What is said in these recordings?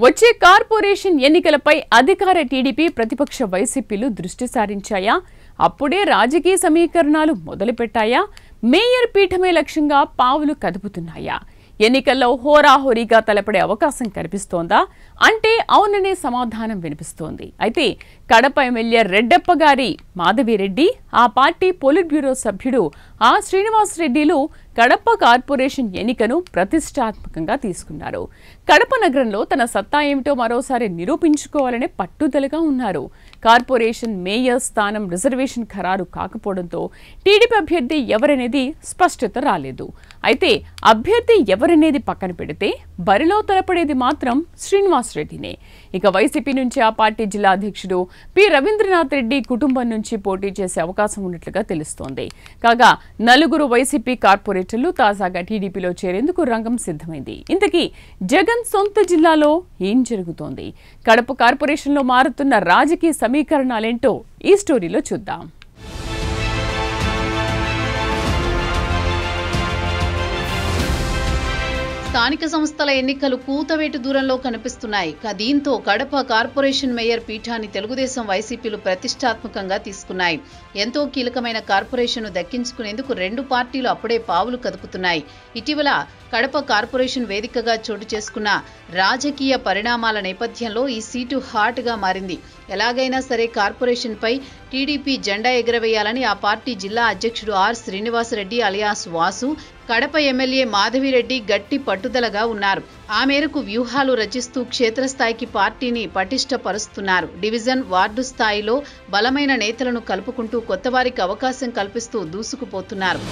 వచ్చే కార్పొరేషన్ ఎన్నికలపై అధికార టీడీపీ ప్రతిపక్ష వైసీపీలు దృష్టి సారించాయా? అప్పుడే రాజకీయ సమీకరణాలు మొదలుపెట్టాయా? మేయర్ పీఠమే లక్ష్యంగా పావులు కదుపుతున్నాయా? ఎన్నికల్లో హోరాహోరీగా తలపడే అవకాశం కనిపిస్తోందా అంటే అవుననే సమాధానం వినిపిస్తోంది. అయితే కడప ఎమ్మెల్యే రెడ్డప్ప గారి మాధవిరెడ్డి, ఆ పార్టీ పొలిట్ బ్యూరో సభ్యుడు శ్రీనివాస్ రెడ్డిలు కడప కార్పొరేషన్ ఎన్నికను ప్రతిష్టాత్మకంగా తీసుకున్నారు. కడప నగరంలో తన సత్తా ఏమిటో మరోసారి నిరూపించుకోవాలనే పట్టుదలగా ఉన్నారు. కార్పొరేషన్ మేయర్ స్థానం రిజర్వేషన్ ఖరారు కాకపోవడంతో టీడీపీ అభ్యర్థి ఎవరనేది స్పష్టత రాలేదు. అయితే అభ్యర్థి ఎవరనేది పక్కన పెడితే బరిలో తలపడేది మాత్రం శ్రీనివాస్ రెడ్డినే. ఇక వైసీపీ నుంచి ఆ పార్టీ జిల్లా అధ్యక్షుడు పి రవీంద్రనాథ్ రెడ్డి కుటుంబం నుంచి పోటీ చేసే అవకాశం ఉన్నట్లుగా తెలుస్తోంది. కాగా నలుగురు వైసీపీ కార్పొరేటర్లు తాజాగా టీడీపీలో చేరేందుకు రంగం సిద్ధమైంది. ఇంతకీ జగన్ సొంత జిల్లాలో ఏం జరుగుతోంది? కడప కార్పొరేషన్లో మారుతున్న రాజకీయ సమీకరణాలేంటో ఈ స్టోరీలో చూద్దాం. స్థానిక సంస్థల ఎన్నికలు కూతవేటు దూరంలో కనిపిస్తున్నాయి. దీంతో కడప కార్పొరేషన్ మేయర్ పీఠాన్ని తెలుగుదేశం వైసీపీలు ప్రతిష్టాత్మకంగా తీసుకున్నాయి. ఎంతో కీలకమైన కార్పొరేషన్ను దక్కించుకునేందుకు రెండు పార్టీలు అప్పుడే పావులు కదుపుతున్నాయి. ఇటీవల కడప కార్పొరేషన్ వేదికగా చోటు చేసుకున్న రాజకీయ పరిణామాల నేపథ్యంలో ఈ సీటు హాట్గా మారింది. ఎలాగైనా సరే కార్పొరేషన్పై టీడీపీ జెండా ఎగురవేయాలని ఆ పార్టీ జిల్లా అధ్యక్షుడు శ్రీనివాస్ రెడ్డి అలియాస్ వాసు, కడప ఎమ్మెల్యే మాధవిరెడ్డి గట్టి పట్టుదలగా ఉన్నారు. ఆ మేరకు వ్యూహాలు రచిస్తూ క్షేత్రస్థాయికి పార్టీని పటిష్టపరుస్తున్నారు. డివిజన్, వార్డు స్థాయిలో బలమైన నేతలను కలుపుకుంటూ కొత్తవారికి అవకాశం కల్పిస్తూ దూసుకుపోతున్నారు.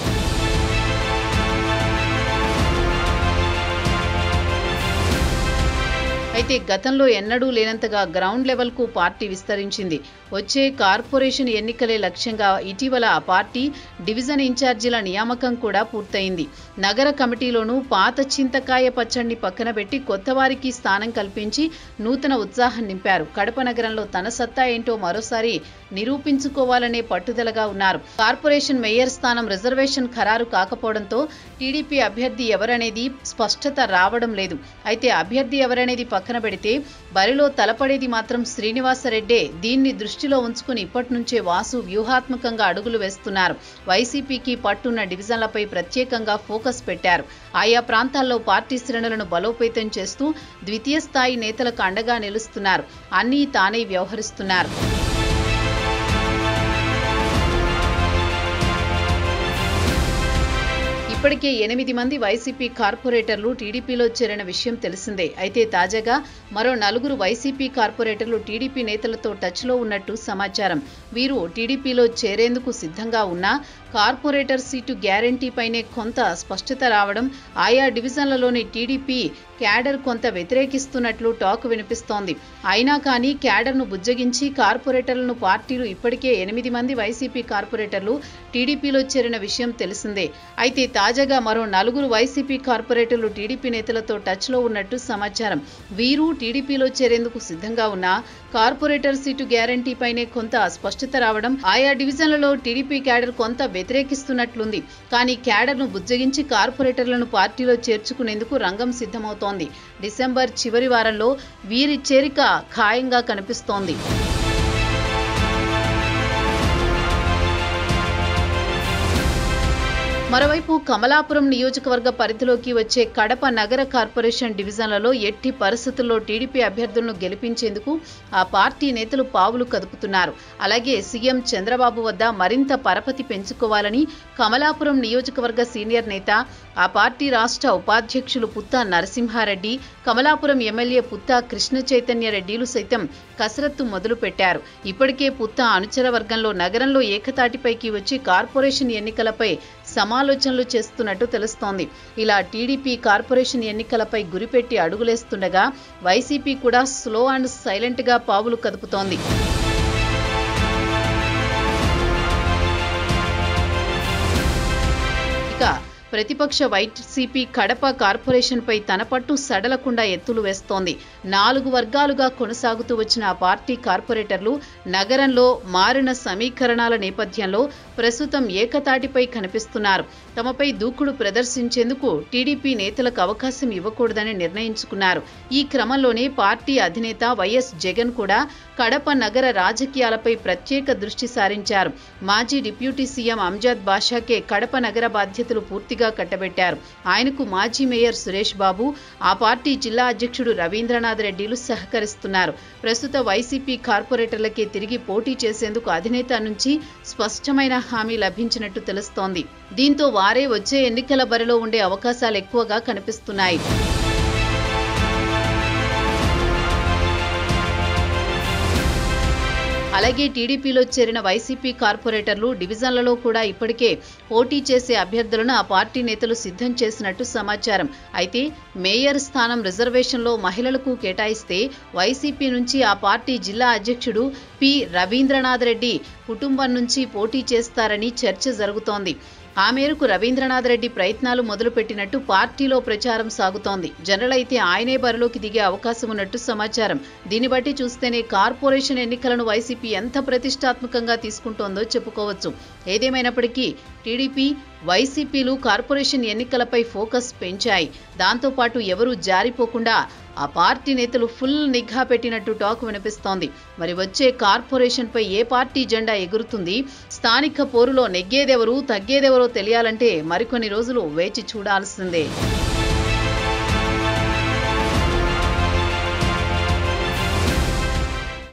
అయితే గతంలో ఎన్నడూ లేనంతగా గ్రౌండ్ లెవెల్కు పార్టీ విస్తరించింది. వచ్చే కార్పొరేషన్ ఎన్నికలే లక్ష్యంగా ఇటీవల ఆ పార్టీ డివిజన్ ఇన్ఛార్జీల నియామకం కూడా పూర్తయింది. నగర కమిటీలోనూ పాత చింతకాయ పచ్చడిని పక్కన పెట్టి కొత్తవారికి స్థానం కల్పించి నూతన ఉత్సాహం నింపారు. కడప నగరంలో తన సత్తా ఏంటో మరోసారి నిరూపించుకోవాలనే పట్టుదలగా ఉన్నారు. కార్పొరేషన్ మేయర్ స్థానం రిజర్వేషన్ ఖరారు కాకపోవడంతో టీడీపీ అభ్యర్థి ఎవరనేది స్పష్టత రావడం లేదు. అయితే అభ్యర్థి ఎవరనేది పక్కన పెడితే బరిలో తలపడేది మాత్రం శ్రీనివాసరెడ్డే. దీన్ని దృష్టిలో ఉంచుకుని ఇప్పటి నుంచే వాసు వ్యూహాత్మకంగా అడుగులు వేస్తున్నారు. వైసీపీకి పట్టున్న డివిజన్లపై ప్రత్యేకంగా ఫోకస్ పెట్టారు. ఆయా ప్రాంతాల్లో పార్టీ శ్రేణులను బలోపేతం చేస్తూ ద్వితీయ స్థాయి నేతలకు అండగా నిలుస్తున్నారు. అన్నీ తానే వ్యవహరిస్తున్నారు. ఇప్పటికే 8 మంది వైసీపీ కార్పొరేటర్లు టీడీపీలో చేరిన విషయం తెలిసిందే. అయితే తాజాగా మరో 4 వైసీపీ కార్పొరేటర్లు టీడీపీ నేతలతో టచ్లో ఉన్నట్టు సమాచారం. వీరు టీడీపీలో చేరేందుకు సిద్ధంగా ఉన్నా కార్పొరేటర్ సీటు గ్యారంటీపైనే కొంత స్పష్టత రావడం, ఆయా డివిజన్లలోని టీడీపీ క్యాడర్ కొంత వ్యతిరేకిస్తున్నట్లు టాక్ వినిపిస్తోంది. అయినా కానీ క్యాడర్ను బుజ్జగించి కార్పొరేటర్లను పార్టీలు ఇప్పటికే 8 మంది వైసీపీ కార్పొరేటర్లు టీడీపీలో చేరిన విషయం తెలిసిందే. అయితే తాజాగా మరో 4 వైసీపీ కార్పొరేటర్లు టీడీపీ నేతలతో టచ్లో ఉన్నట్టు సమాచారం. వీరు టీడీపీలో చేరేందుకు సిద్ధంగా ఉన్న కార్పొరేటర్ సీటు గ్యారంటీపైనే కొంత స్పష్టత రావడం, ఆయా డివిజన్లలో టీడీపీ క్యాడర్ కొంత వ్యతిరేకిస్తున్నట్లుంది. కానీ క్యాడర్ను బుజ్జగించి కార్పొరేటర్లను పార్టీలో చేర్చుకునేందుకు రంగం సిద్ధమవుతోంది. డిసెంబర్ చివరి వారంలో వీరి చేరిక ఖాయంగా కనిపిస్తోంది. మరోవైపు కమలాపురం నియోజకవర్గ పరిధిలోకి వచ్చే కడప నగర కార్పొరేషన్ డివిజన్లలో ఎట్టి పరిస్థితుల్లో టీడీపీ అభ్యర్థులను గెలిపించేందుకు ఆ పార్టీ నేతలు పావులు కదుపుతున్నారు. అలాగే సీఎం చంద్రబాబు వద్ద మరింత పరపతి పెంచుకోవాలని కమలాపురం నియోజకవర్గ సీనియర్ నేత, ఆ పార్టీ రాష్ట్ర ఉపాధ్యక్షులు పుత్తా నరసింహారెడ్డి, కమలాపురం ఎమ్మెల్యే పుత్తా కృష్ణ చైతన్య రెడ్డిలు సైతం కసరత్తు మొదలుపెట్టారు. ఇప్పటికే పుత్తా అనుచర వర్గంలో నగరంలో ఏకతాటిపైకి వచ్చి కార్పొరేషన్ ఎన్నికలపై సమాలోచనలు చేస్తున్నట్టు తెలుస్తోంది. ఇలా టీడీపీ కార్పొరేషన్ ఎన్నికలపై గురిపెట్టి అడుగులేస్తుండగా వైసీపీ కూడా స్లో అండ్ సైలెంట్ గా పావులు కదుపుతోంది. ఇక ప్రతిపక్ష వైసీపీ కడప కార్పొరేషన్పై తన పట్టు సడలకుండా ఎత్తులు వేస్తోంది. 4 వర్గాలుగా కొనసాగుతూ వచ్చిన ఆ పార్టీ కార్పొరేటర్లు నగరంలో మారిన సమీకరణాల నేపథ్యంలో ప్రస్తుతం ఏకతాటిపై కనిపిస్తున్నారు. తమపై దూకుడు ప్రదర్శించేందుకు టీడీపీ నేతలకు అవకాశం ఇవ్వకూడదని నిర్ణయించుకున్నారు. ఈ క్రమంలోనే పార్టీ అధినేత వైఎస్ జగన్ కూడా కడప నగర రాజకీయాలపై ప్రత్యేక దృష్టి సారించారు. మాజీ డిప్యూటీ సీఎం అంజద్ బాషాకే కడప నగర బాధ్యతలు పూర్తిగా కట్టబెట్టారు. ఆయనకు మాజీ మేయర్ సురేష్ బాబు, ఆ పార్టీ జిల్లా అధ్యక్షుడు రవీంద్రనాథ్ రెడ్డిలు సహకరిస్తున్నారు. ప్రస్తుత వైసీపీ కార్పొరేటర్లకే తిరిగి పోటీ చేసేందుకు అధినేత నుంచి స్పష్టమైన హామీ లభించినట్టు తెలుస్తోంది. దీంతో వారే వచ్చే ఎన్నికల బరిలో ఉండే అవకాశాలు ఎక్కువగా కనిపిస్తున్నాయి. అలాగే టీడీపీలో చేరిన వైసీపీ కార్పొరేటర్లు డివిజన్లలో కూడా ఇప్పటికే పోటీ చేసే అభ్యర్థులను ఆ పార్టీ నేతలు సిద్ధం చేసినట్టు సమాచారం. అయితే మేయర్ స్థానం రిజర్వేషన్లో మహిళలకు కేటాయిస్తే వైసీపీ నుంచి ఆ పార్టీ జిల్లా అధ్యక్షుడు పి రవీంద్రనాథ్ రెడ్డి కుటుంబం నుంచి పోటీ చేస్తారని చర్చ జరుగుతోంది. ఆ మేరకు రవీంద్రనాథ్ రెడ్డి ప్రయత్నాలు మొదలుపెట్టినట్టు పార్టీలో ప్రచారం సాగుతోంది. జనరల్ అయితే ఆయనే బరిలోకి దిగే అవకాశం ఉన్నట్టు సమాచారం. దీన్ని బట్టి చూస్తేనే కార్పొరేషన్ ఎన్నికలను వైసీపీ ఎంత ప్రతిష్టాత్మకంగా తీసుకుంటోందో చెప్పుకోవచ్చు. ఏదేమైనప్పటికీ టీడీపీ, వైసీపీలు కార్పొరేషన్ ఎన్నికలపై ఫోకస్ పెంచాయి. దాంతోపాటు ఎవరూ జారిపోకుండా ఆ పార్టీ నేతలు ఫుల్ నిఘా పెట్టినట్టు టాక్ వినిపిస్తోంది. మరి వచ్చే కార్పొరేషన్పై ఏ పార్టీ జెండా ఎగురుతుంది? స్థానిక పోరులో నెగ్గేదెవరు, తగ్గేదెవరో తెలియాలంటే మరికొన్ని రోజులు వేచి చూడాల్సిందే.